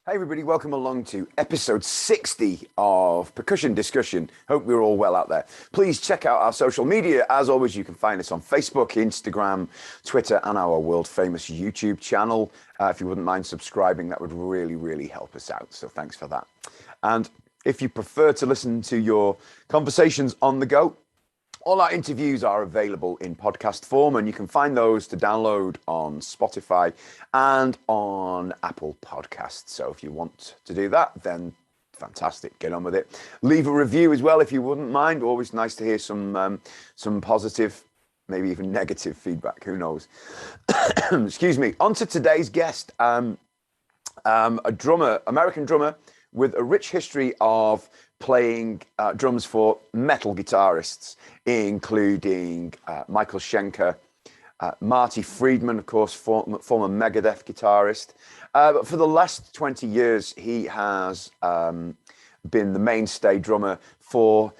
Hey everybody, welcome along to episode 60 of Percussion Discussion. Hope we're all well out there. Please check out our social media. As always, you can find us on Facebook, Instagram, Twitter, and our world famous YouTube channel. If you wouldn't mind subscribing, that would really help us out. So thanks for that. And if you prefer to listen to your conversations on the go, all our interviews are available in podcast form, and you can find those to download on Spotify and on Apple Podcasts. So if you want to do that, then fantastic, get on with it. Leave a review as well if you wouldn't mind. Always nice to hear some positive, maybe even negative feedback. Who knows? Excuse me. On to today's guest, a drummer, American drummer with a rich history of playing drums for metal guitarists, including Michael Schenker, Marty Friedman, of course, former Megadeth guitarist. But for the last 20 years, he has been the mainstay drummer for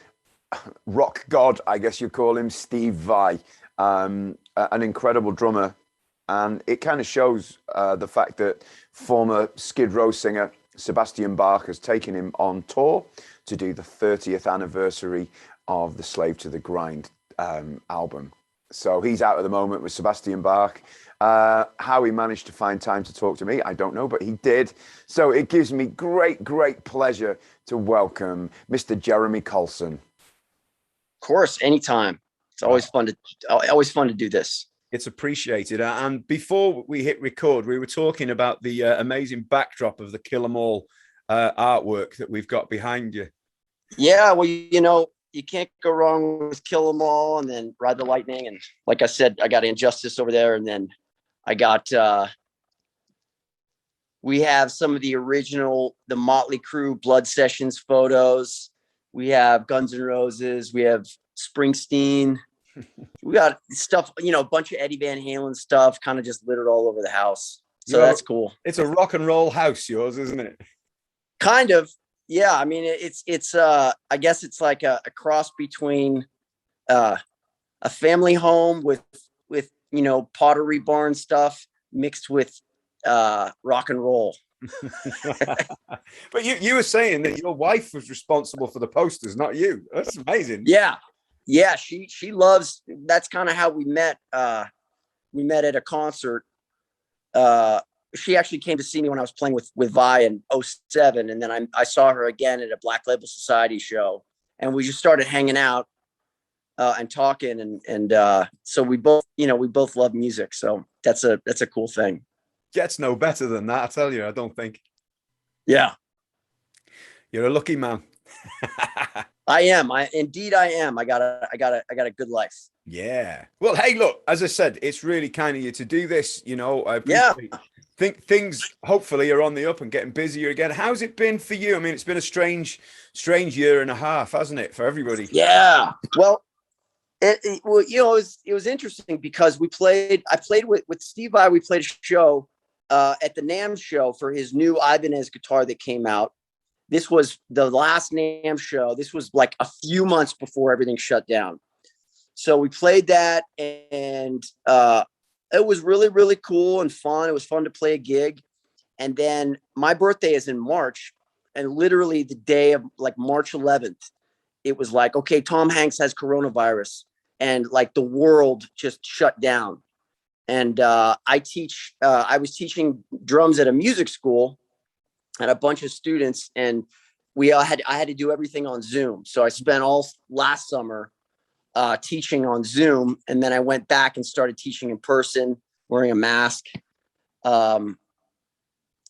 rock god, I guess you'd call him, Steve Vai, an incredible drummer. And it kind of shows the fact that former Skid Row singer Sebastian Bach has taken him on tour to do the 30th anniversary of the Slave to the Grind album. So he's out at the moment with Sebastian Bach. How he managed to find time to talk to me, I don't know, but he did. So it gives me great pleasure to welcome Mr. Jeremy Colson. Of course, anytime. It's always fun to do this. It's appreciated. And before we hit record, we were talking about the amazing backdrop of the Kill 'Em All artwork that we've got behind you. Yeah, well, you can't go wrong with Kill 'Em All and then Ride the Lightning. And like I said, I got Injustice over there. And then I got, we have some of the original, the Motley Crue Blood Sessions photos. We have Guns N' Roses. We have Springsteen. We got stuff, a bunch of Eddie Van Halen stuff kind of just littered all over the house. So that's cool. It's a rock and roll house, yours, isn't it? Kind of. Yeah. I mean, it's I guess it's like a cross between a family home with Pottery Barn stuff mixed with rock and roll. But you were saying that your wife was responsible for the posters, not you. That's amazing. Yeah, she loves. That's kind of how we met. We met at a concert. She actually came to see me when I was playing with Vi in 2007, and then I saw her again at a Black Label Society show, and we just started hanging out and talking, and so we both love music, so that's a cool thing. Gets no better than that, I tell you. I don't think. Yeah, you're a lucky man. I am. I am. I got a good life. Yeah. Well, hey, look, as I said, it's really kind of you to do this. I think things hopefully are on the up and getting busier again. How's it been for you? I mean, it's been a strange year and a half, hasn't it, for everybody? Yeah. Well, it was interesting because I played with Steve Vai. We played a show at the NAMM show for his new Ibanez guitar that came out. This was the last NAMM show. This was like a few months before everything shut down. So we played that, and it was really cool and fun. It was fun to play a gig. And then my birthday is in March, and literally the day of like March 11th, it was like, okay, Tom Hanks has coronavirus, and like the world just shut down. And I was teaching drums at a music school, and a bunch of students, and I had to do everything on Zoom. So I spent all last summer teaching on Zoom, and then I went back and started teaching in person, wearing a mask. And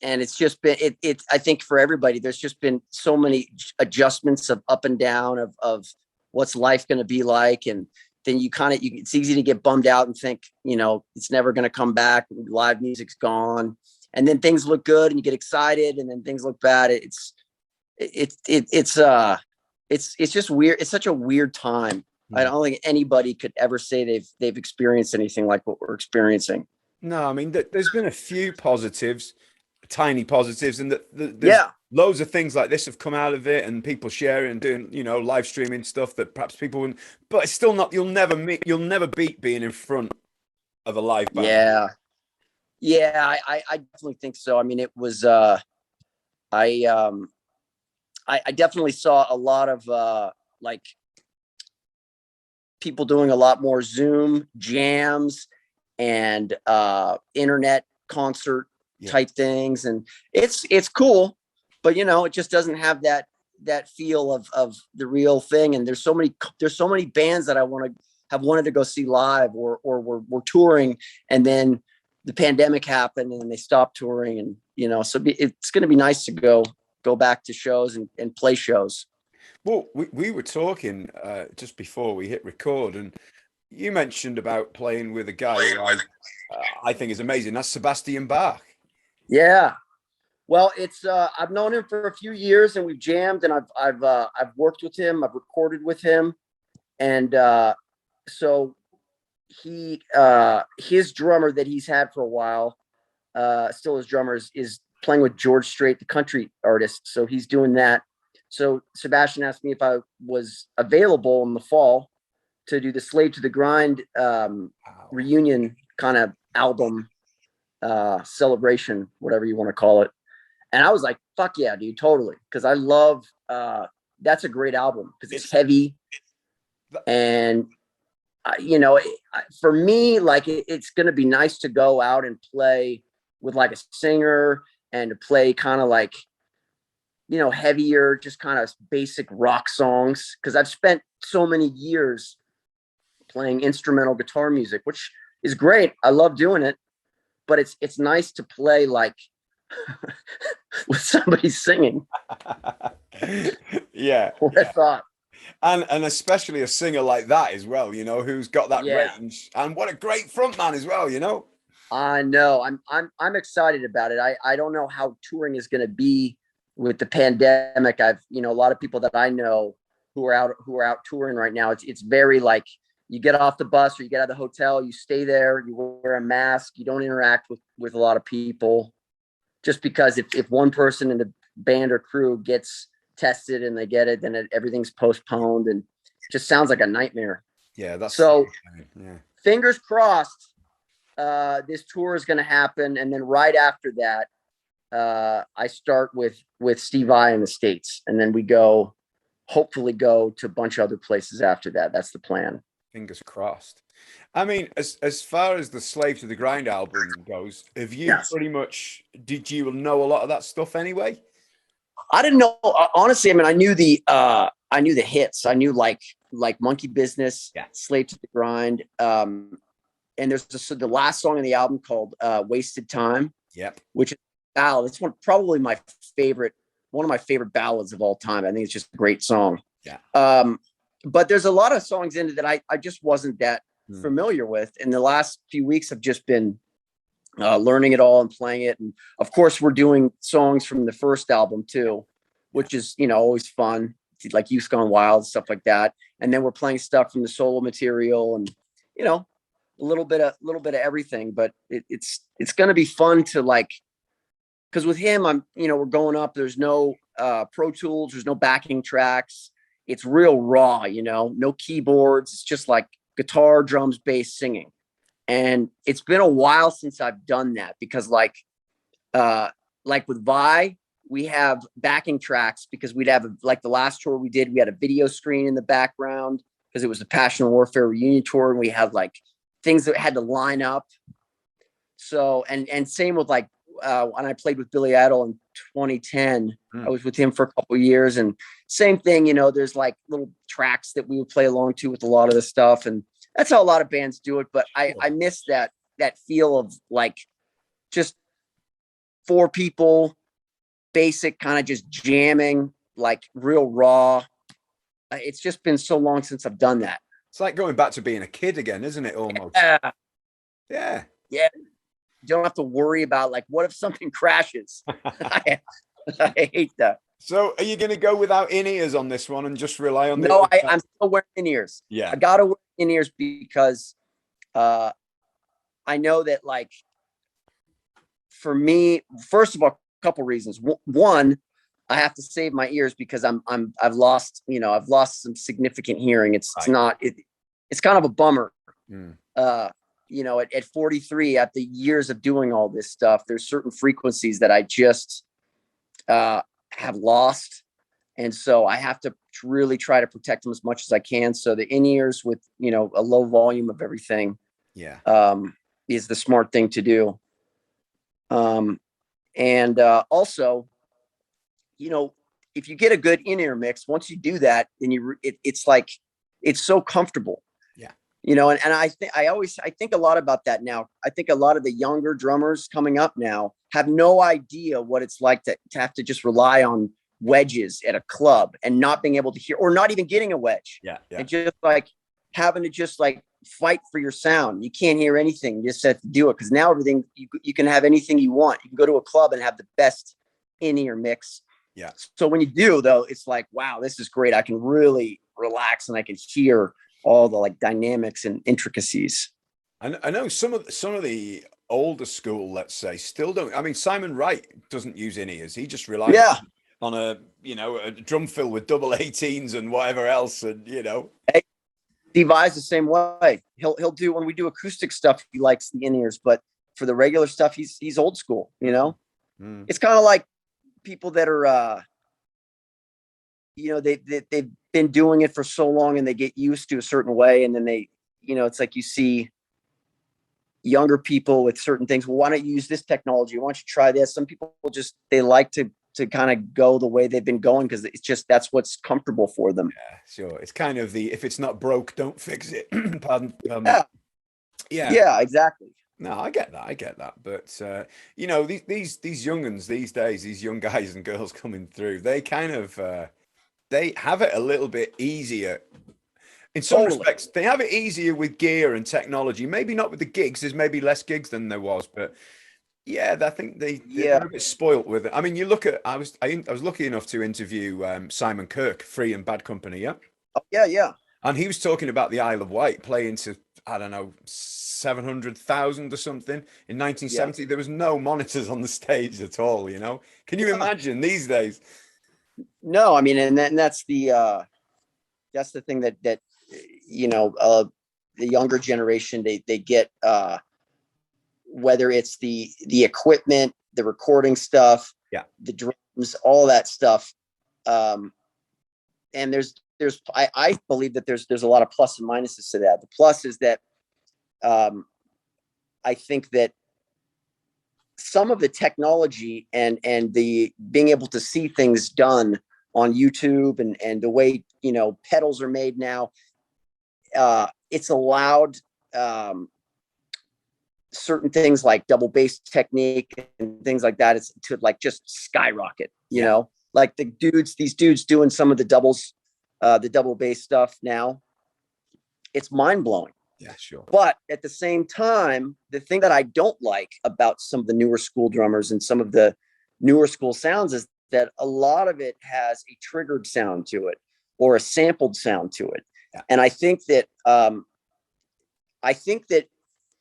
it's just been I think for everybody, there's just been so many adjustments of up and down of what's life going to be like, and then it's easy to get bummed out and think it's never going to come back. Live music's gone. And then things look good and you get excited, and then things look bad. It's just weird. It's such a weird time. I don't think anybody could ever say they've experienced anything like what we're experiencing. No, I mean, there's been a few positives, tiny positives, and there's loads of things like this have come out of it, and people sharing and doing, live streaming stuff that perhaps people wouldn't, but it's still not, you'll never beat being in front of a live band. Yeah, I definitely think so. I mean, it was I definitely saw a lot of like people doing a lot more Zoom jams and internet concert type things, and it's cool, but it just doesn't have that feel of the real thing. And there's so many bands that I have wanted to go see live, or we're touring, and then the pandemic happened and they stopped touring, and so it's going to be nice to go back to shows and play shows. Well, we were talking just before we hit record, and you mentioned about playing with a guy who I think is amazing. That's Sebastian Bach. Yeah. Well, it's I've known him for a few years, and we've jammed, and I've worked with him, I've recorded with him, and so he his drummer that he's had for a while, still his drummer is playing with George Strait, the country artist. So he's doing that. So Sebastian asked me if I was available in the fall to do the Slave to the Grind reunion kind of album celebration, whatever you want to call it. And I was like, fuck yeah, dude, totally. Because I love that's a great album because it's heavy. And for me, like it's going to be nice to go out and play with like a singer and to play kind of like heavier, just kind of basic rock songs, because I've spent so many years playing instrumental guitar music, which is great. I love doing it, but it's nice to play like with somebody singing. Yeah. What I thought. And especially a singer like that as well, who's got that range, and what a great front man as well, I know. I'm excited about it. I don't know how touring is going to be with the pandemic. I've a lot of people that I know who are out touring right now. It's very like you get off the bus or you get out of the hotel, you stay there, you wear a mask, you don't interact with a lot of people, just because if one person in the band or crew gets tested and they get it, then everything's postponed, and it just sounds like a nightmare. Yeah, that's so. Yeah. Fingers crossed. This tour is going to happen, and then right after that, I start with Steve Vai in the States, and then we hopefully go to a bunch of other places after that. That's the plan. Fingers crossed. I mean, as far as the Slave to the Grind album goes, have you did you know a lot of that stuff anyway? I didn't know, honestly. I mean, I knew the hits. I knew like Monkey Business, Slave to the Grind. And there's the last song on the album called Wasted Time. Yep. Which is a ballad. It's probably one of my favorite ballads of all time. I think it's just a great song. Yeah. But there's a lot of songs in it that I just wasn't that familiar with. And the last few weeks have just been learning it all and playing it. And of course we're doing songs from the first album too, which is, always fun, like Youth Gone Wild, stuff like that. And then we're playing stuff from the solo material, and, a little bit of everything. But it's going to be fun to like, because with him, we're going up, there's no Pro Tools, there's no backing tracks. It's real raw, no keyboards. It's just like guitar, drums, bass, singing. And it's been a while since I've done that, because like with Vai, we have backing tracks, because we'd have like the last tour we did, we had a video screen in the background because it was the Passion Warfare reunion tour, and we had like things that had to line up. So, and same with like when I played with Billy Idol in 2010, I was with him for a couple of years, and same thing, there's like little tracks that we would play along to with a lot of the stuff. And that's how a lot of bands do it. But I miss that feel of like just four people, basic, kind of just jamming, like real raw. It's just been so long since I've done that. It's like going back to being a kid again, isn't it? Almost. Yeah. You don't have to worry about like, what if something crashes? I hate that. So are you going to go without in-ears on this one and just rely on No, I'm still wearing in-ears. Yeah. I got to wear in-ears because I know that, like, for me, first of all, a couple reasons. One, I have to save my ears because I've lost some significant hearing. It's kind of a bummer. At 43, after years of doing all this stuff, there's certain frequencies that have lost. And so I have to really try to protect them as much as I can. So the in-ears with, you know, a low volume of everything, is the smart thing to do. And also, you know, if you get a good in-ear mix, once you do that, then it's like, it's so comfortable. Yeah. You know, and I think a lot about that now. I think a lot of the younger drummers coming up now have no idea what it's like to have to just rely on wedges at a club and not being able to hear, or not even getting a wedge. Yeah. And just like having to just like fight for your sound. You can't hear anything. You just have to do it. Cause now everything, you can have anything you want. You can go to a club and have the best in-ear mix. Yeah. So when you do though, it's like, wow, this is great. I can really relax and I can hear all the like dynamics and intricacies. I know some of the older school, let's say, still don't. I mean, Simon Wright doesn't use in-ears. He just relies on a drum fill with double 18s and whatever else, and you know. Steve Vai's the same way. He'll do, when we do acoustic stuff, he likes the in-ears, but for the regular stuff, he's old school. You know, It's kind of like people that are, you know, they've been doing it for so long and they get used to a certain way, and then they, you know, it's like you see younger people with certain things. Well, why don't you use this technology? Why don't you try this? Some people just, they like to kind of go the way they've been going because it's just, that's what's comfortable for them. Yeah, sure. It's kind of the, if it's not broke, don't fix it. Pardon. Yeah, exactly. No, I get that. But you know, these young'uns these days, these young guys and girls coming through, they kind of they have it a little bit easier. In some respects, they have it easier with gear and technology. Maybe not with the gigs. There's maybe less gigs than there was, but yeah, I think they're a bit spoilt with it. I mean, you look at, I was lucky enough to interview Simon Kirk, Free and Bad Company, yeah? Oh, yeah. And he was talking about the Isle of Wight playing to, I don't know, 700,000 or something. In 1970, there was no monitors on the stage at all, you know? Can you imagine these days? No, I mean, and that's the thing that you know, the younger generation, they get, whether it's the equipment, the recording stuff, the drums, all that stuff. And I believe that there's a lot of plus and minuses to that. The plus is that I think that some of the technology and the being able to see things done on YouTube and the way, you know, pedals are made now, it's allowed certain things like double bass technique and things like that. It's to like just skyrocket, you know, like these dudes doing some of the doubles, the double bass stuff now. It's mind blowing. Yeah, sure. But at the same time, the thing that I don't like about some of the newer school drummers and some of the newer school sounds is that a lot of it has a triggered sound to it or a sampled sound to it. Yeah. And I think that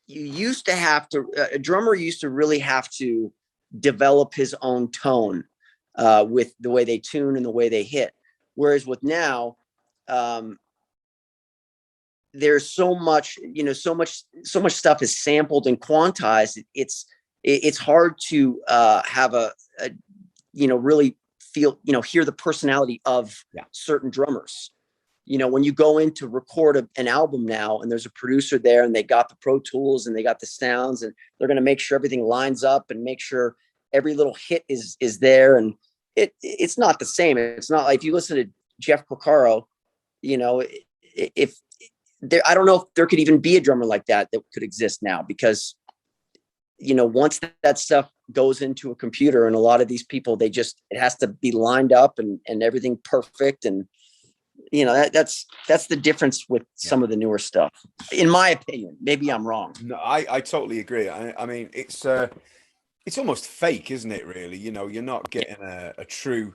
you used to have to, a drummer used to really have to develop his own tone with the way they tune and the way they hit. Whereas with now, there's so much, you know, so much stuff is sampled and quantized. It's hard to have a you know, really feel, you know, hear the personality of certain drummers. You know, when you go in to record an album now and there's a producer there and they got the Pro Tools and they got the sounds and they're going to make sure everything lines up and make sure every little hit is there. And it's not the same. It's not like if you listen to Jeff Porcaro, you know, if there, I don't know if there could even be a drummer like that could exist now, because, you know, once that stuff goes into a computer and a lot of these people, it has to be lined up and everything perfect. And, you know, that's the difference with some of the newer stuff, in my opinion. Maybe I'm wrong. No, I totally agree. I mean, it's almost fake, isn't it? Really, you know, you're not getting a true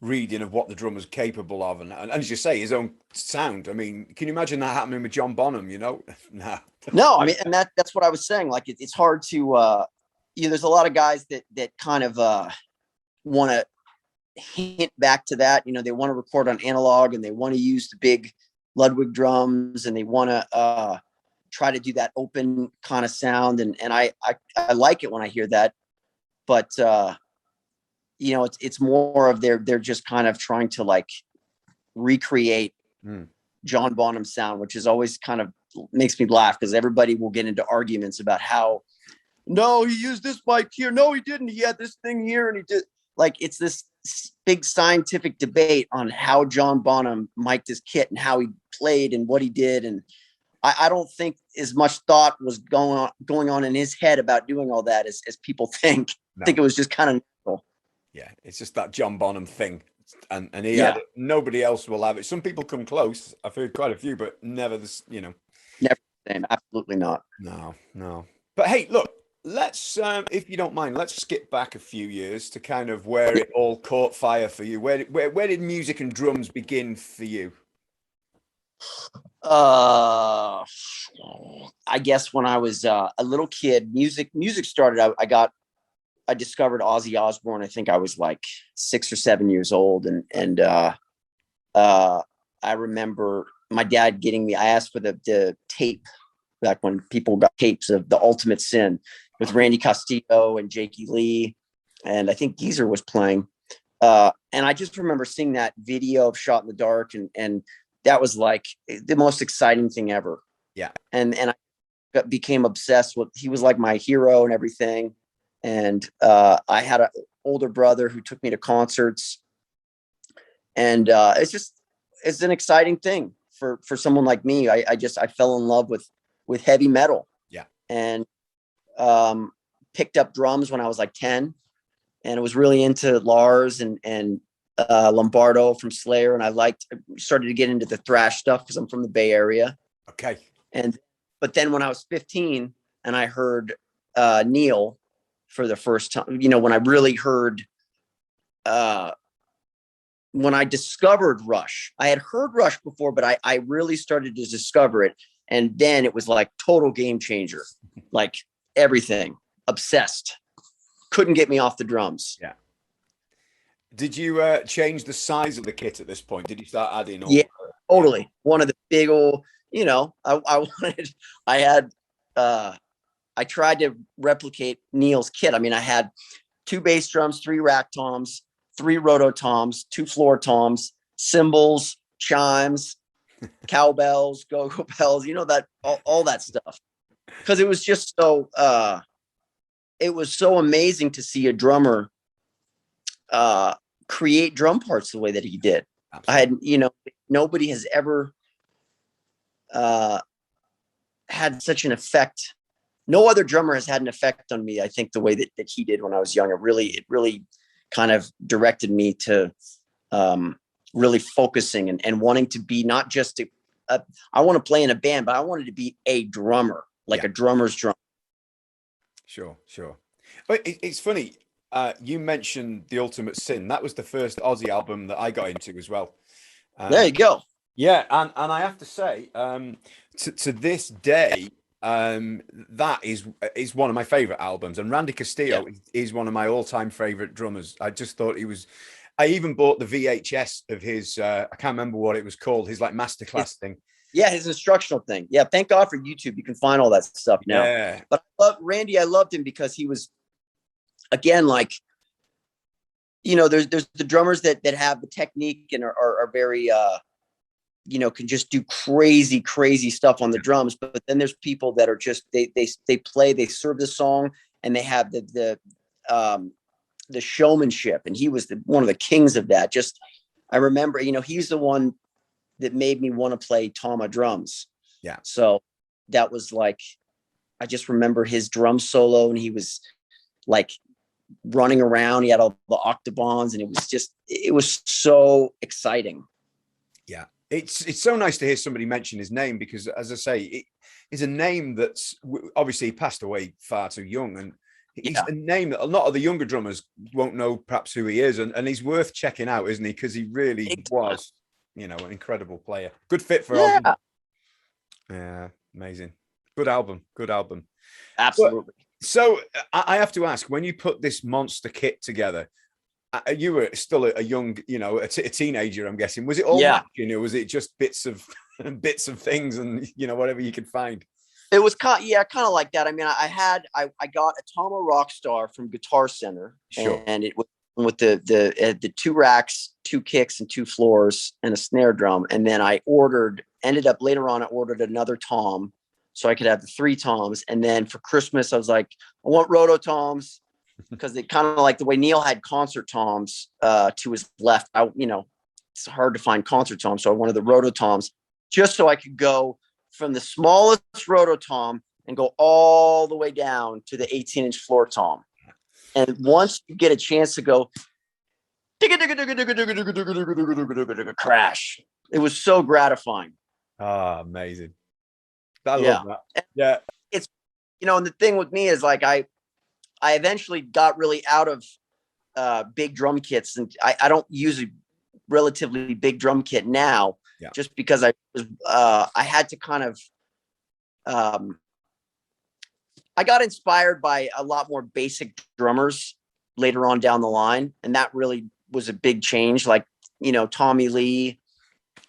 reading of what the drummer's capable of, and as you say, his own sound. I mean, can you imagine that happening with John Bonham? You know, no. I mean, and that's what I was saying. Like, it's hard to, you know, there's a lot of guys that kind of want to hint back to that. You know, they want to record on analog and they want to use the big Ludwig drums and they want to try to do that open kind of sound. And I like it when I hear that, but you know, it's more of they're just kind of trying to like recreate John Bonham's sound, which is always kind of makes me laugh because everybody will get into arguments about how, no, he used this mic here. No, he didn't. He had this thing here and he did. Like, it's this big scientific debate on how John Bonham mic'd his kit and how he played and what he did. And I don't think as much thought was going on in his head about doing all that as people think. No. I think it was just kind of natural. Yeah, it's just that John Bonham thing. And he had it. Nobody else will have it. Some people come close. I've heard quite a few, but never this, you know. Never the same. Absolutely not. No. But hey, look, let's, if you don't mind, let's skip back a few years to kind of where it all caught fire for you. Where did music and drums begin for you? I guess when I was a little kid, music started. I discovered Ozzy Osbourne. I think I was like 6 or 7 years old, and I remember my dad getting me. I asked for the tape back when people got tapes of The Ultimate Sin with Randy Castillo and Jakey Lee, and I think Geezer was playing. And I just remember seeing that video of Shot in the Dark, and that was like the most exciting thing ever. Yeah. And I became obsessed with. He was like my hero and everything. And I had an older brother who took me to concerts, and it's an exciting thing for someone like me. I fell in love with heavy metal. Yeah. And picked up drums when I was like 10, and I was really into Lars and Lombardo from Slayer, and I started to get into the thrash stuff because I'm from the Bay Area. Okay. But then when I was 15 and I heard Neil for the first time, you know, when I really heard, when I discovered Rush. I had heard Rush before, but I really started to discover it. And then it was like total game changer, like everything, obsessed, couldn't get me off the drums. Yeah. Did you change the size of the kit at this point? Did you start adding? Yeah, totally. One of the big old, you know, I tried to replicate Neil's kit. I mean, I had 2 bass drums, 3 rack toms, 3 roto toms, 2 floor toms, cymbals, chimes, cowbells, go-go bells, you know, that all that stuff. Because it was just so it was so amazing to see a drummer create drum parts the way that he did. Absolutely. I had, you know, nobody has ever had such an effect. No other drummer has had an effect on me, I think, the way that he did when I was young. It really kind of directed me to really focusing and wanting to be not just I want to play in a band, but I wanted to be a drummer, like a drummer's drum. Sure. But it's funny. You mentioned The Ultimate Sin. That was the first Ozzy album that I got into as well. There you go. Yeah, and I have to say, to this day, that is one of my favorite albums, and Randy Castillo is one of my all-time favorite drummers. I just thought he was. I even bought the VHS of his. I can't remember what it was called. His like masterclass thing. Yeah, his instructional thing. Yeah, thank God for YouTube. You can find all that stuff now. Yeah. But I love Randy. I loved him because he was, again, like, you know, there's the drummers that have the technique and are very you know, can just do crazy stuff on the drums. But then there's people that are just, they play, they serve the song, and they have the showmanship. And he was one of the kings of that. Just, I remember, you know, he's the one that made me want to play Tama drums. Yeah. So that was like, I just remember his drum solo, and he was like running around. He had all the octobans, and it was so exciting. Yeah. It's so nice to hear somebody mention his name, because, as I say, it is a name that's obviously he passed away far too young, and he's a name that a lot of the younger drummers won't know perhaps who he is, and he's worth checking out, isn't he? Because he really was, you know, an incredible player. Good fit for Ozzy. Yeah, amazing. Good album. Absolutely. But, so I have to ask, when you put this monster kit together, you were still a young, you know, a teenager, I'm guessing. Was it all matching, or was it just bits of things and, you know, whatever you could find? It was kind of like that. I mean, I got a Tama Rockstar from Guitar Center, sure, and it with the 2 racks, 2 kicks, and 2 floors, and a snare drum. And then I ended up later on, I ordered another tom so I could have the 3 toms. And then for Christmas, I was like, I want roto toms, because they kind of like the way Neil had concert toms to his left. It's hard to find concert toms, so I wanted the roto toms just so I could go from the smallest roto tom and go all the way down to the 18-inch floor tom. And once you get a chance to go crash, it was so gratifying. Ah, amazing. I love that. Yeah. It's, and the thing with me is like, I eventually got really out of big drum kits, and I don't use a relatively big drum kit now, just because I had to kind of, I got inspired by a lot more basic drummers later on down the line. And that really was a big change. Like, Tommy Lee,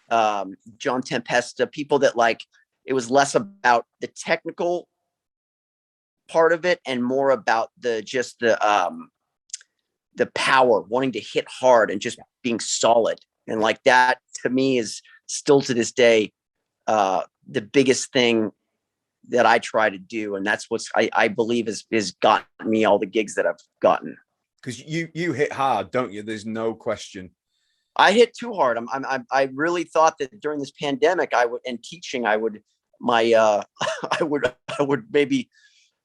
John Tempesta, people that like, it was less about the technical part of it and more about the power, wanting to hit hard and just being solid. And like that to me is still to this day, the biggest thing that I try to do. And that's what's, I believe is gotten me all the gigs that I've gotten. Because you hit hard, don't you? There's no question. I hit too hard. I really thought that during this pandemic, I would maybe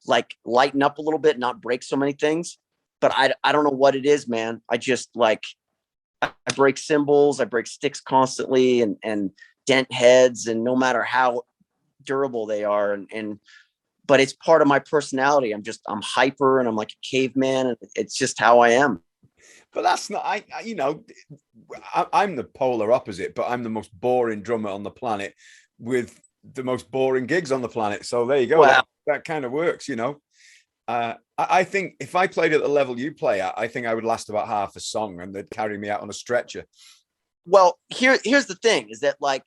like lighten up a little bit, not break so many things. But I don't know what it is, man. I just like, I break cymbals, I break sticks constantly and dent heads, and no matter how durable they are. But it's part of my personality. I'm hyper, and I'm like a caveman, and it's just how I am. But that's not, I'm the polar opposite, but I'm the most boring drummer on the planet with the most boring gigs on the planet. So there you go. Wow. That kind of works, I think if I played at the level you play at, I think I would last about half a song and they'd carry me out on a stretcher. Well, here's the thing is that, like,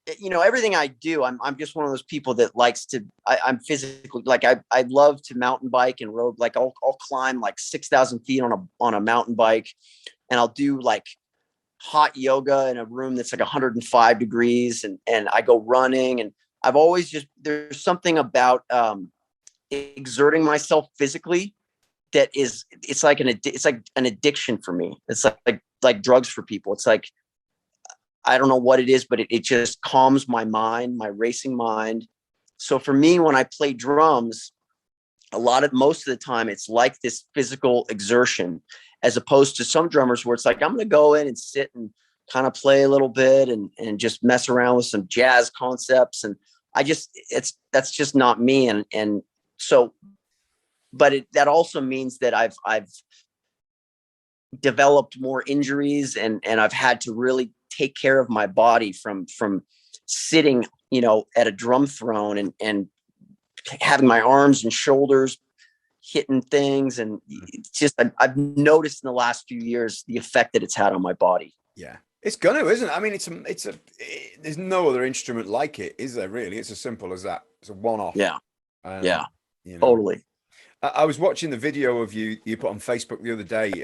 everything I do, I'm just one of those people that likes to, I'm physically, like, I love to mountain bike and road. Like I'll climb like 6,000 feet on a mountain bike, and I'll do like hot yoga in a room that's like 105 degrees. And I go running, and I've always there's something about, exerting myself physically that it's like an addiction for me. It's like drugs for people. It's like, I don't know what it is, but it just calms my mind, my racing mind. So for me, when I play drums, most of the time, it's like this physical exertion, as opposed to some drummers where it's like, I'm going to go in and sit and kind of play a little bit and just mess around with some jazz concepts. And that's just not me. And so, but that also means that I've developed more injuries, and I've had to really take care of my body from sitting, at a drum throne and having my arms and shoulders hitting things. And it's just, I've noticed in the last few years the effect that it's had on my body. Yeah. It's gonna, isn't it? I mean, there's no other instrument like it, is there really? It's as simple as that. It's a one-off. Yeah. Yeah. Totally. I was watching the video of you put on Facebook the other day,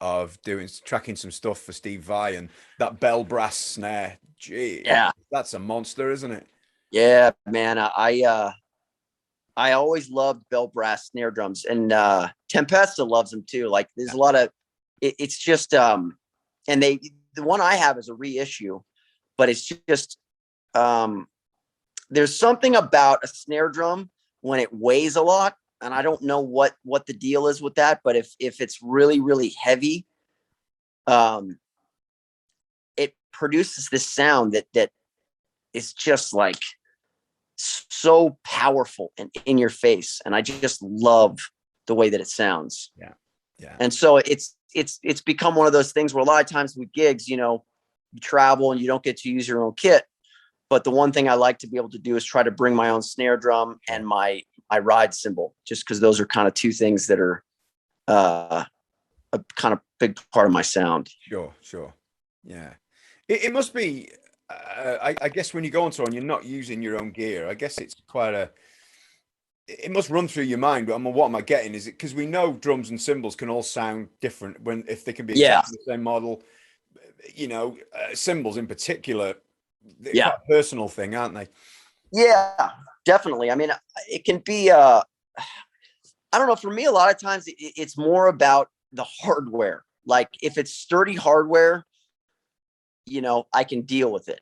of tracking some stuff for Steve Vai, and that bell brass snare. Gee, yeah, that's a monster, isn't it? Yeah, man. I always loved bell brass snare drums, and Tempesta loves them too. Like, there's a lot of it's just and the one I have is a reissue, but it's just there's something about a snare drum when it weighs a lot. And I don't know what the deal is with that, but if it's really, really heavy, it produces this sound that is just like so powerful and in your face. And I just love the way that it sounds. Yeah. Yeah. And so it's become one of those things where a lot of times with gigs, you travel and you don't get to use your own kit. But the one thing I like to be able to do is try to bring my own snare drum and my ride cymbal, just because those are kind of two things that are a kind of big part of my sound. Sure. Yeah. It must be, I guess when you go on tour and you're not using your own gear, I guess it's quite it must run through your mind. But what am I getting? Is it because we know drums and cymbals can all sound different if they can be exactly the same model? Cymbals in particular, they're quite a personal thing, aren't they? Yeah, definitely. I mean, it can be. I don't know. For me, a lot of times it's more about the hardware. Like if it's sturdy hardware, I can deal with it.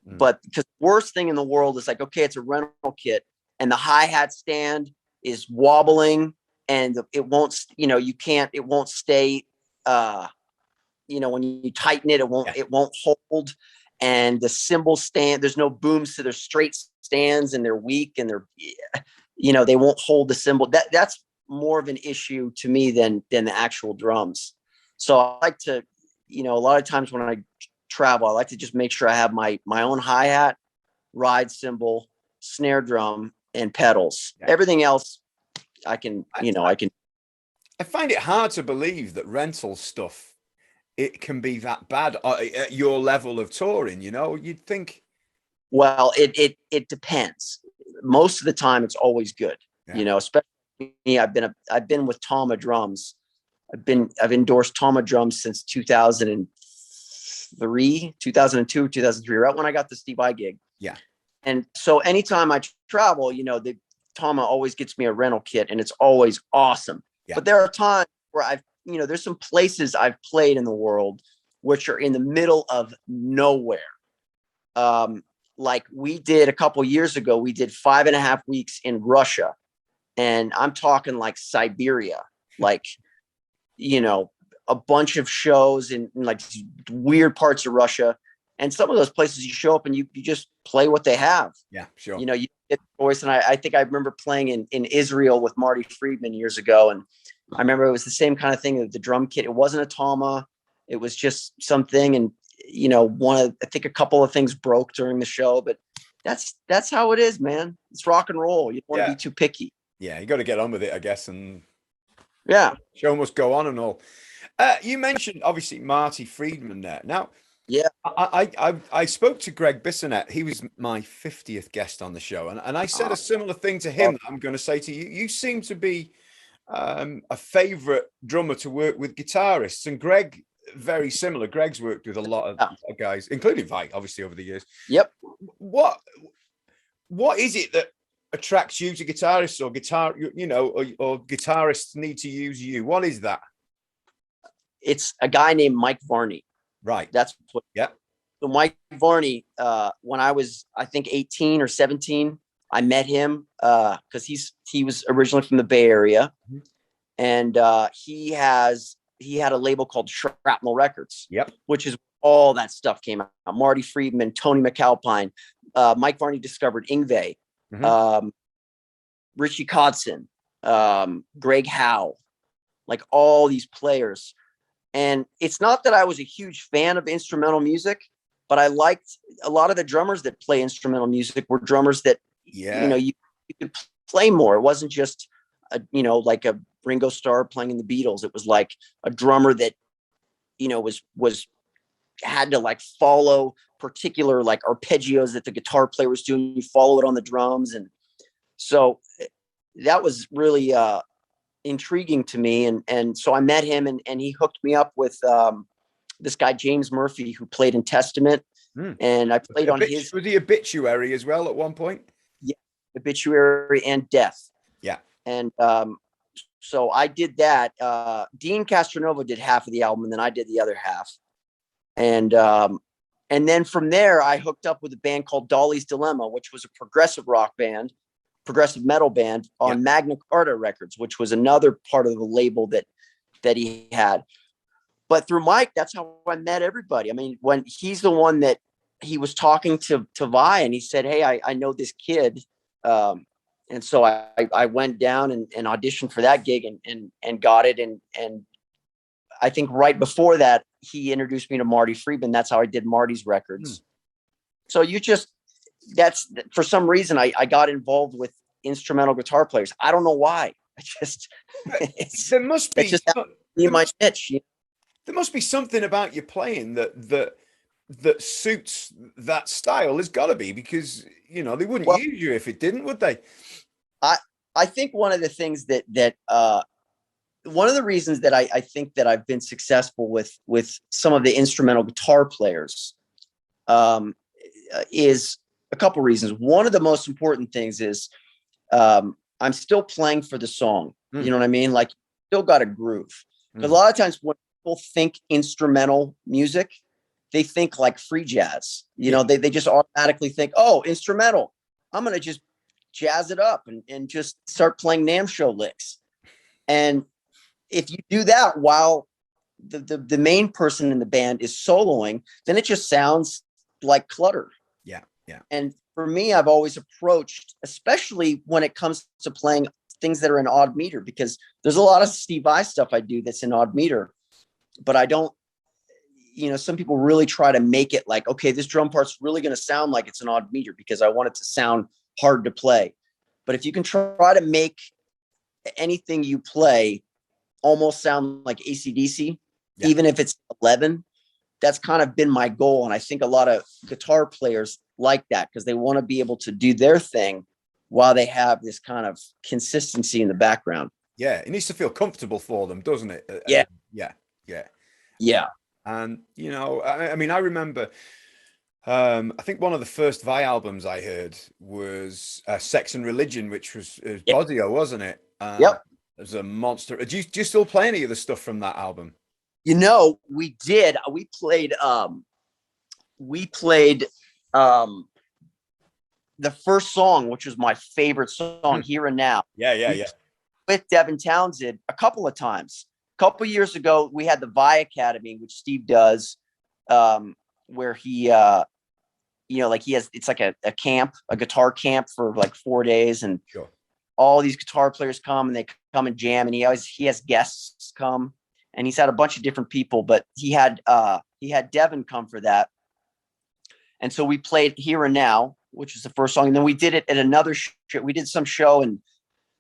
But because the worst thing in the world is like, okay, it's a rental kit and the hi-hat stand is wobbling and it won't, it won't stay, when you tighten it, it won't hold. And the cymbal stand, there's no booms, so they're straight stands and they're weak and they won't hold the cymbal. That's more of an issue to me than the actual drums. So I like to, a lot of times when I travel, I like to just make sure I have my own hi-hat, ride cymbal, snare drum, and pedals. Everything else I can. I find it hard to believe that rental stuff, it can be that bad at your level of touring. You'd think. Well, it depends. Most of the time, it's always good. Especially me. I've been with Tama drums. I've endorsed Tama drums since 2002, 2003, right when I got the Steve Vai gig. Yeah. And so anytime I travel, the Tama always gets me a rental kit and it's always awesome. Yeah. But there are times where there's some places I've played in the world which are in the middle of nowhere. Like we did a couple years ago, we did 5.5 weeks in Russia. And I'm talking like Siberia, like, a bunch of shows in like weird parts of Russia. And some of those places you show up and you just play what they have. Yeah, sure. You get the voice. And I think I remember playing in Israel with Marty Friedman years ago. And I remember it was the same kind of thing with the drum kit. It wasn't a Tama. It was just something. And, I think a couple of things broke during the show, but that's how it is, man. It's rock and roll. You don't want to be too picky. Yeah, you got to get on with it, I guess. And show must go on and all. You mentioned obviously Marty Friedman there. Now, I spoke to Greg Bissonette. He was my 50th guest on the show, and I said a similar thing to him. That I'm going to say to you. You seem to be a favorite drummer to work with guitarists, and Greg, very similar. Greg's worked with a lot of guys, including Vai, obviously over the years. Yep. What is it that attracts you to guitarists or or guitarists need to use you? What is that? It's a guy named Mike Varney. Right. That's what. Yeah. So Mike Varney, when I was, I think 18 or 17, I met him because he was originally from the Bay Area, and he had a label called Shrapnel Records. Yep. Which is all that stuff came out. Marty Friedman, Tony McAlpine, Mike Varney discovered Yngwie, Richie Kotzen, Greg Howe, like all these players. And it's not that I was a huge fan of instrumental music, but I liked a lot of the drummers that play instrumental music were drummers that, you could play more. It wasn't just, like a Ringo Starr playing in the Beatles. It was like a drummer that, had to like follow particular like arpeggios that the guitar player was doing. You follow it on the drums. And so that was really, intriguing to me, and so I met him and he hooked me up with this guy James Murphy, who played in Testament, and I played on his. Was the Obituary as well at one point? Yeah, Obituary and Death. Yeah, and so I did that. Dean Castronova did half of the album, and then I did the other half, and then from there I hooked up with a band called Dolly's Dilemma, which was a progressive metal band on Magna Carta Records, which was another part of the label that he had. But through Mike, that's how I met everybody. I mean, when he's the one that he was talking to Vai, and he said, "Hey, I know this kid." And so I went down and auditioned for that gig and got it. And I think right before that, he introduced me to Marty Friedman. That's how I did Marty's records. So that's for some reason I got involved with instrumental guitar players. I don't know why. There must be my niche. There must be something about your playing that suits that style. There's got to be, because they wouldn't use you if it didn't, would they? I think one of the things one of the reasons that I think that I've been successful with some of the instrumental guitar players is a couple reasons. One of the most important things is I'm still playing for the song. You know what I mean? Like, still got a groove. Because a lot of times when people think instrumental music, they think like free jazz. You know, they just automatically think, oh, instrumental. I'm going to just jazz it up and just start playing NAMM show licks. And if you do that while the main person in the band is soloing, then it just sounds like clutter. Yeah. Yeah. And for me, I've always approached, especially when it comes to playing things that are in odd meter, because there's a lot of Steve Vai stuff I do that's in odd meter, but I don't, you know, some people really try to make it like, okay, this drum part's really going to sound like it's an odd meter because I want it to sound hard to play. But if you can try to make anything you play almost sound like AC/DC, even if it's 11, that's kind of been my goal. And I think a lot of guitar players like that because they want to be able to do their thing while they have this kind of consistency in the background. Yeah, it needs to feel comfortable for them, doesn't it? Yeah. And, you know, I mean, I remember, I think one of the first Vai albums I heard was Sex and Religion, which was Bodio, wasn't it? Yep. It was a monster. Do you still play any of the stuff from that album? You know, we did. We played the first song, which was my favorite song, Here and Now. Yeah. With Devin Townsend a couple of times. A couple of years ago, we had the Vai Academy, which Steve does, where he, you know, like it's like a camp, a guitar camp for like 4 days. And all these guitar players come and they come and jam. And he has guests come, and he's had a bunch of different people, but he had Devin come for that. And so we played Here and Now, which is the first song. And then we did it at another show. We did some show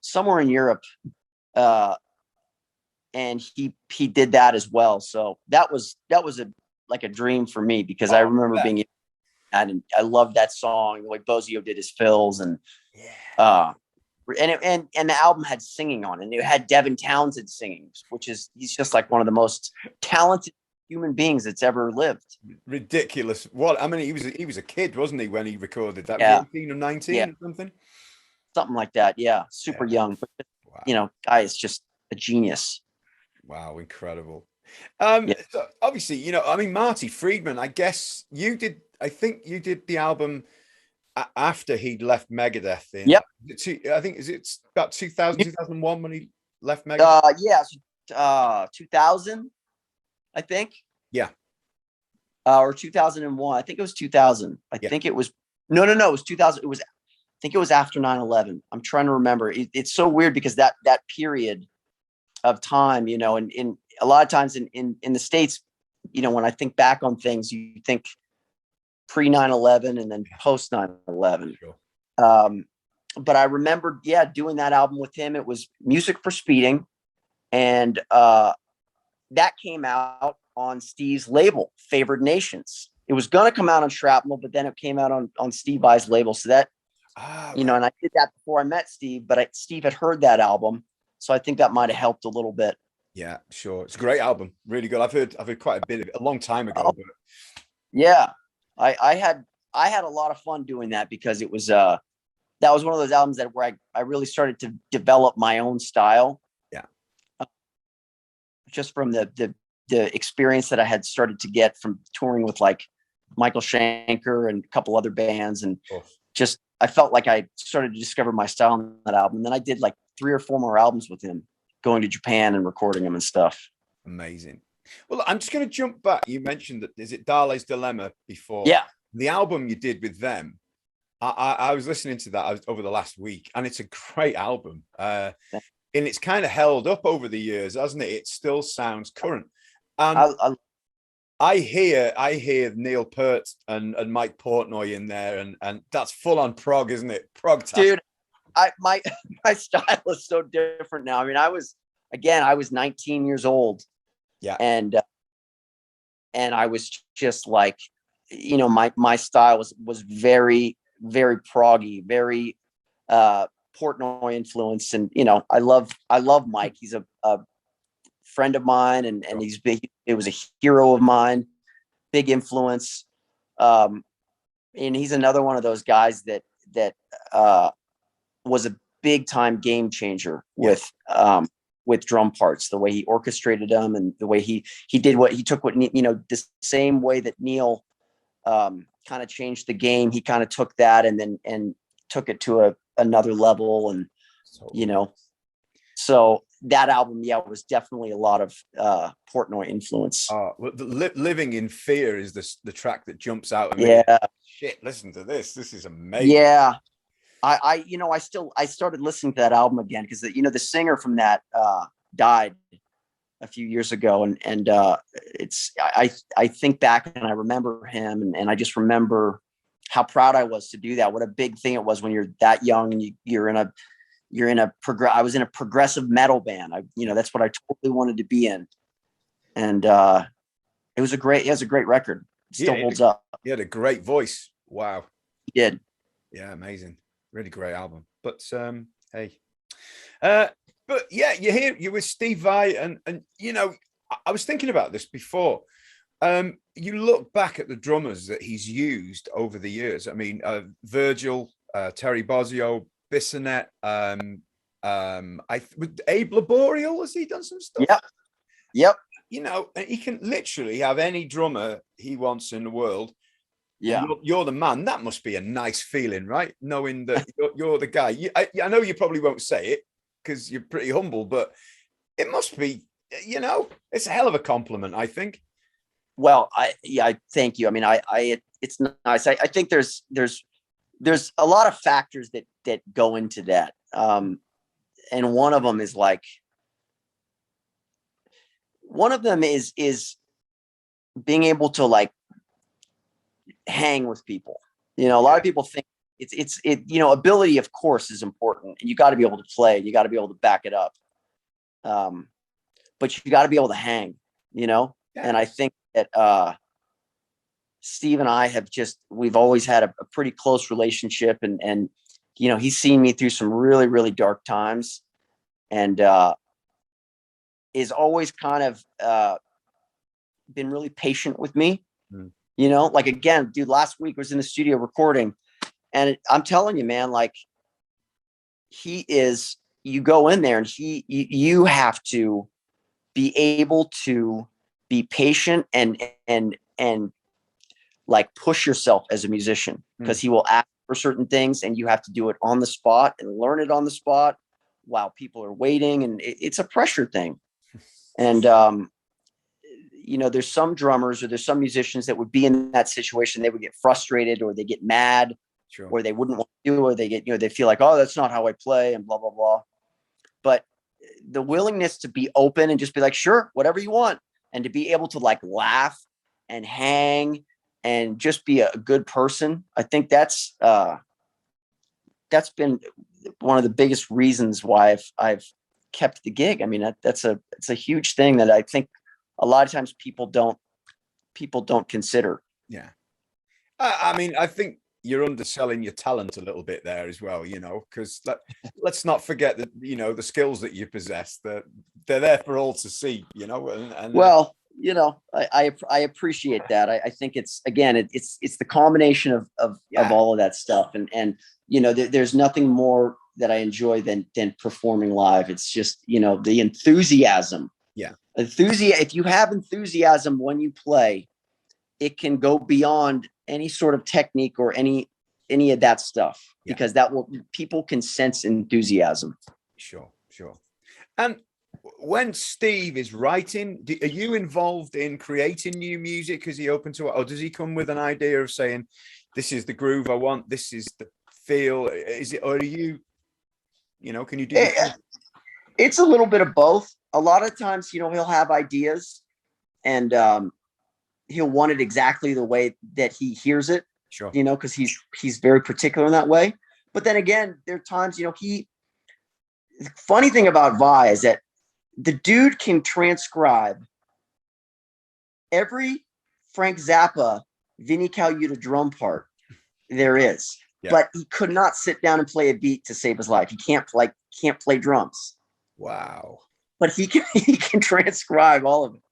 somewhere in Europe. And he did that as well. So that was like a dream for me because I remember being, and I loved that song, the way Bozio did his fills and the album had singing on it. And it had Devin Townsend singing, he's just like one of the most talented human beings that's ever lived. Ridiculous. What? I mean, he was a kid, wasn't he, when he recorded that? Yeah. 18 or 19 or something? Something like that. Yeah. Super young. But, you know, guy is just a genius. Wow. Incredible. So obviously, you know, I mean, Marty Friedman, I guess I think you did the album after he'd left Megadeth. I think it's about 2000, 2001 when he left Megadeth. 2000, I think. Yeah. Or 2001. I think it was 2000. I think it was, no, it was 2000. I think it was after 9/11. I'm trying to remember. It's so weird because that period of time, you know, and in a lot of times in the States, you know, when I think back on things, you think pre 9/11 and then post 9/11. Sure. But I remember, doing that album with him. It was Music for Speeding. And that came out on Steve's label, Favored Nations. It was going to come out on Shrapnel, but then it came out on Steve Vai's label. So that, you know, and I did that before I met Steve, but Steve had heard that album. So I think that might've helped a little bit. Yeah, sure. It's a great album. Really good. I've heard quite a bit of it a long time ago. But... Yeah. I had a lot of fun doing that because it was, that was one of those albums where I really started to develop my own style. Yeah. Just from the experience that I had started to get from touring with like Michael Schenker and a couple other bands. And just, I felt like I started to discover my style on that album. And then I did like 3 or 4 more albums with him, going to Japan and recording them and stuff. Amazing. Well, I'm just going to jump back. You mentioned that, is it Dale's Dilemma before? Yeah. The album you did with them, I was listening to that over the last week, and it's a great album. And it's kind of held up over the years, hasn't it? It still sounds current. And I hear Neil Peart and Mike Portnoy in there, and that's full on prog, isn't it? Prog, dude. My style is so different now. I mean, I was 19 years old. Yeah. And I was just like, you know, my style was very, very proggy, very Portnoy influence. And, I love Mike. He's a friend of mine, and he's big. It was a hero of mine, big influence. And he's another one of those guys that was a big time game changer with drum parts, the way he orchestrated them and the way he did what he took, the same way that Neil kind of changed the game. He kind of took that and took it to another level. And, so that album, was definitely a lot of Portnoy influence. Living in Fear is the track that jumps out at me. Yeah. Shit, listen to this. This is amazing. Yeah. I started listening to that album again because the singer from that died a few years ago, and I think back and I remember him, and I just remember how proud I was to do that. What a big thing it was when you're that young and I was in a progressive metal band. That's what I totally wanted to be in, and it was a great record. It still holds up. He had a great voice. Wow, he did. Yeah, amazing. Really great album. But hey, but yeah, you're with Steve Vai, and I was thinking about this before. You look back at the drummers that he's used over the years. I mean, Virgil, Terry Bozzio, Bissonette, with Abe Laboriel, has he done some stuff? Yep. He can literally have any drummer he wants in the world. Yeah, you're the man. That must be a nice feeling, right? Knowing that you're the guy. I know you probably won't say it because you're pretty humble, but it must be, it's a hell of a compliment, I think. Well, I thank you. I mean, it's nice. I think there's a lot of factors that go into that. And one of them is being able to hang with people. A lot of people think it's ability, of course, is important, and you got to be able to play, you got to be able to back it up. But you got to be able to hang, and I think that Steve and I we've always had a pretty close relationship, and he's seen me through some really, really dark times, and is always kind of been really patient with me. Again, dude, last week I was in the studio recording, and I'm telling you, man, you go in there and you have to be able to be patient and push yourself as a musician, because he will ask for certain things and you have to do it on the spot and learn it on the spot while people are waiting. And it's a pressure thing. And, there's some drummers or there's some musicians that would be in that situation. They would get frustrated, or they get mad, sure, or they wouldn't want to do, or they get, they feel like, oh, that's not how I play, and blah, blah, blah. But the willingness to be open and just be like, sure, whatever you want. And to be able to laugh and hang and just be a good person. I think that's been one of the biggest reasons why I've kept the gig. I mean, it's a huge thing that I think a lot of times people don't consider. Yeah. I mean, I think you're underselling your talent a little bit there as well, because let's not forget that, the skills that you possess, that they're there for all to see, and well, I appreciate that. I think it's the combination of all of that stuff. And there's nothing more that I enjoy than performing live. It's just, the enthusiasm. Yeah. If you have enthusiasm when you play, it can go beyond any sort of technique or any of that stuff, because people can sense enthusiasm. Sure. And when Steve is writing, are you involved in creating new music? Is he open to it, or does he come with an idea of saying, this is the groove I want, this is the feel? Is it, or are you, can you do that? It's a little bit of both. A lot of times, he'll have ideas, and he'll want it exactly the way that he hears it. Sure. Because he's very particular in that way. But then again, there are times, the funny thing about Vi is that the dude can transcribe every Frank Zappa, Vinnie Colaiuta drum part there is. but he could not sit down and play a beat to save his life. He can't play drums. Wow. But he can transcribe all of it.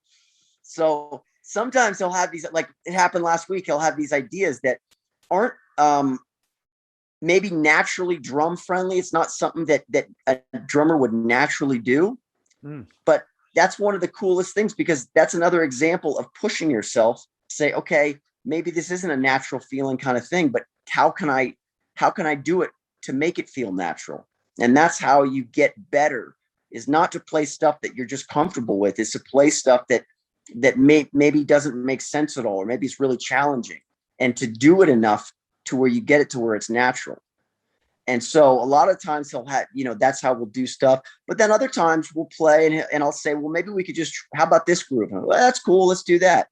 So sometimes he'll have these, like it happened last week, he'll have these ideas that aren't maybe naturally drum friendly. It's not something that a drummer would naturally do. But that's one of the coolest things, because that's another example of pushing yourself. Say, okay, maybe this isn't a natural feeling kind of thing, but how can I do it to make it feel natural? And that's how you get better, is not to play stuff that you're just comfortable with. It's to play stuff that maybe doesn't make sense at all, or maybe it's really challenging, and to do it enough to where you get it to where it's natural. And so a lot of times he'll have, that's how we'll do stuff. But then other times we'll play and I'll say, well, maybe we could just, how about this groove? Well, that's cool. Let's do that.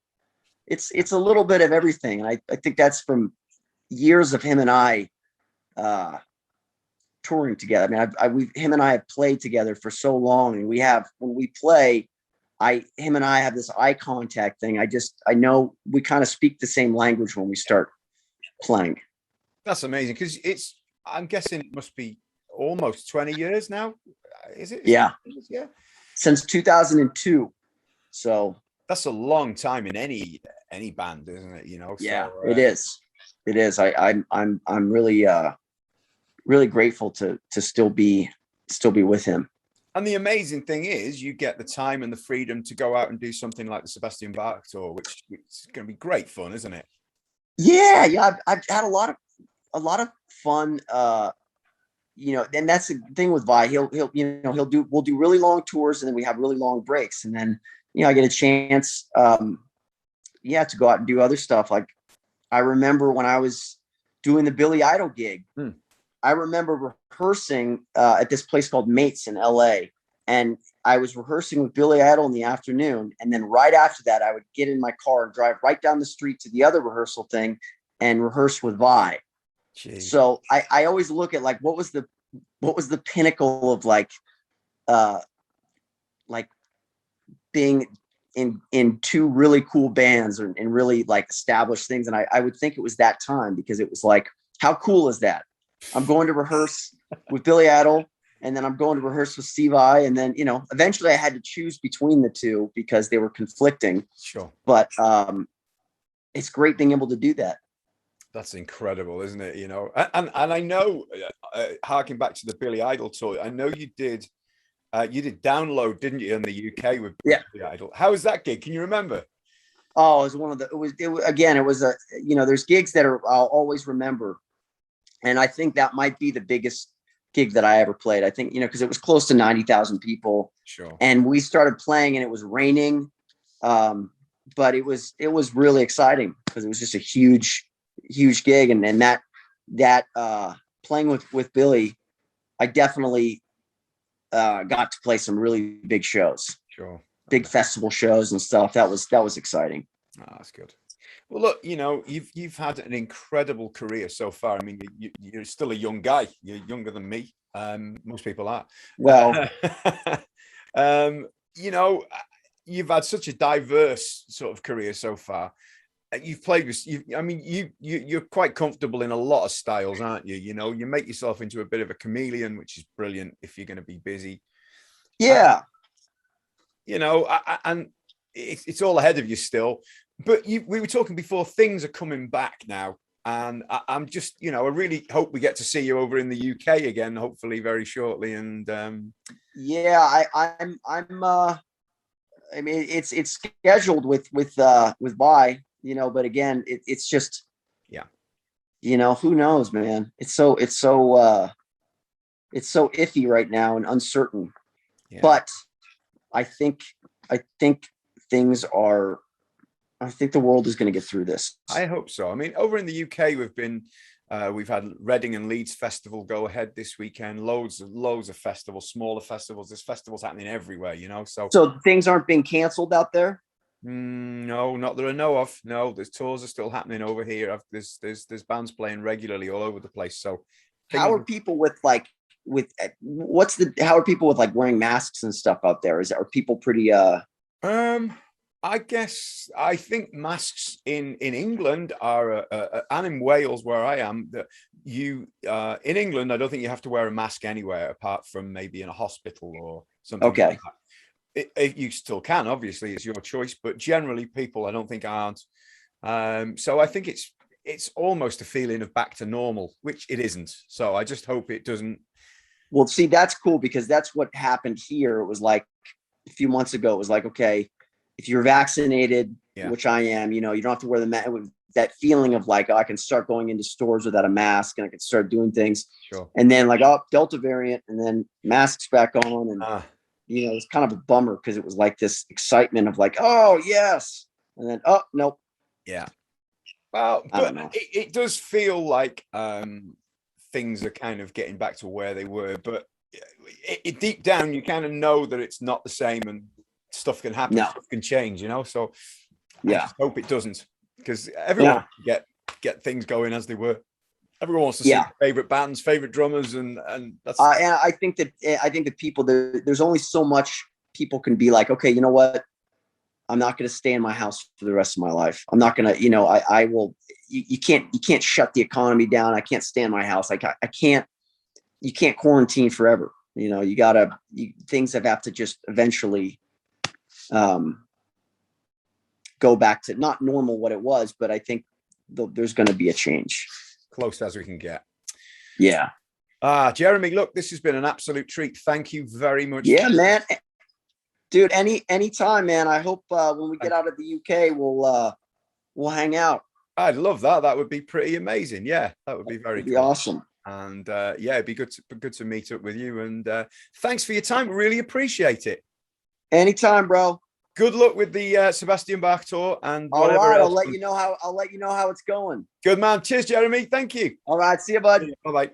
It's a little bit of everything. And I think that's from years of him and I touring together. I mean, him and I have played together for so long, and when we play, him and I have this eye contact thing. I know we kind of speak the same language when we start playing. That's amazing, because I'm guessing it must be almost 20 years now. Is it? Yeah. Yeah. Since 2002. So that's a long time in any band, isn't it? Yeah, so, it is. It is. I'm really really grateful to still be with him. And the amazing thing is, you get the time and the freedom to go out and do something like the Sebastian Bach tour, which is going to be great fun, isn't it? Yeah. I've had a lot of fun. And that's the thing with Vi. We'll do really long tours, and then we have really long breaks, and then I get a chance, to go out and do other stuff. Like I remember when I was doing the Billy Idol gig. I remember rehearsing at this place called Mates in LA, and I was rehearsing with Billy Idol in the afternoon. And then right after that, I would get in my car and drive right down the street to the other rehearsal thing and rehearse with Vi. Jeez. So I always look at, like, what was the pinnacle of like being in two really cool bands and really like established things. And I would think it was that time, because it was like, how cool is that? I'm going to rehearse with Billy Idol, and then I'm going to rehearse with Steve Vai. And then, eventually I had to choose between the two because they were conflicting. Sure. But it's great being able to do that. That's incredible, isn't it? And I know, harking back to the Billy Idol tour, I know you did Download, didn't you, in the UK with Billy Idol? How was that gig? Can you remember? Oh, it was one of the, it was a, there's gigs that I'll always remember. And I think that might be the biggest gig that I ever played. I think, because it was close to 90,000 people. Sure. And we started playing and it was raining. But it was really exciting because it was just a huge gig. And that playing with Billy, I definitely got to play some really big shows. Sure. Big festival shows and stuff. That was exciting. Oh, that's good. Well, look, you've had an incredible career so far. I mean, you're still a young guy. You're younger than me. Most people are. Well, you've had such a diverse sort of career so far. You've played with, you're quite comfortable in a lot of styles, aren't you? You make yourself into a bit of a chameleon, which is brilliant if you're going to be busy. Yeah. And it's all ahead of you still. But we were talking before, things are coming back now. And I'm just, I really hope we get to see you over in the UK again, hopefully very shortly. And yeah, it's scheduled with Vi, but again, it's just, yeah, who knows, man? It's so iffy right now and uncertain. Yeah. But I think things are. I think the world is going to get through this. I hope so. I mean, over in the UK, we've had Reading and Leeds Festival go ahead this weekend. Loads of festivals, smaller festivals. There's festivals happening everywhere, So things aren't being canceled out there. No, not that I know of. No, there's tours are still happening over here. There's bands playing regularly all over the place. So how are people how are people with like wearing masks and stuff out there? Are people pretty I guess I think masks in England are and in Wales where I am, that you in England I don't think you have to wear a mask anywhere apart from maybe in a hospital or something. Okay. Like that. You still can, obviously, it's your choice, but generally people I don't think aren't. So I think it's almost a feeling of back to normal, which it isn't. So I just hope it doesn't. Well, see, that's cool because that's what happened here. It was like a few months ago. It was like, okay, if you're vaccinated, which I am, you don't have to wear the mask. That feeling of like, oh, I can start going into stores without a mask and I can start doing things. Sure. And then like, oh, Delta variant, and then masks back on. And, it's kind of a bummer because it was like this excitement of like, oh, yes. And then, oh, nope. Yeah. Well, but it does feel like things are kind of getting back to where they were. But deep down, you kind of know that it's not the same and stuff can happen, stuff can change, So I just hope it doesn't, because everyone wants to get things going as they were. Everyone wants to see favorite bands, favorite drummers, and that's. And I think that people there's only so much people can be like, okay, you know what? I'm not going to stay in my house for the rest of my life. I'm not going to, I will. You can't shut the economy down. I can't stay in my house. I can't. You can't quarantine forever. Things have to just eventually go back to not normal what it was, but I think there's going to be a change. Close as we can get. Yeah. Jeremy, look, this has been an absolute treat. Thank you very much. Yeah, man. Dude, anytime, man. I hope when we get out of the UK, we'll hang out. I'd love that. That would be pretty amazing. Yeah, that would be very cool. Awesome. And it'd be good to meet up with you. And thanks for your time. Really appreciate it. Anytime, bro. Good luck with the Sebastian Bach tour and whatever all right, else. I'll let you know how it's going. Good man. Cheers, Jeremy. Thank you. All right. See you, bud. Bye-bye.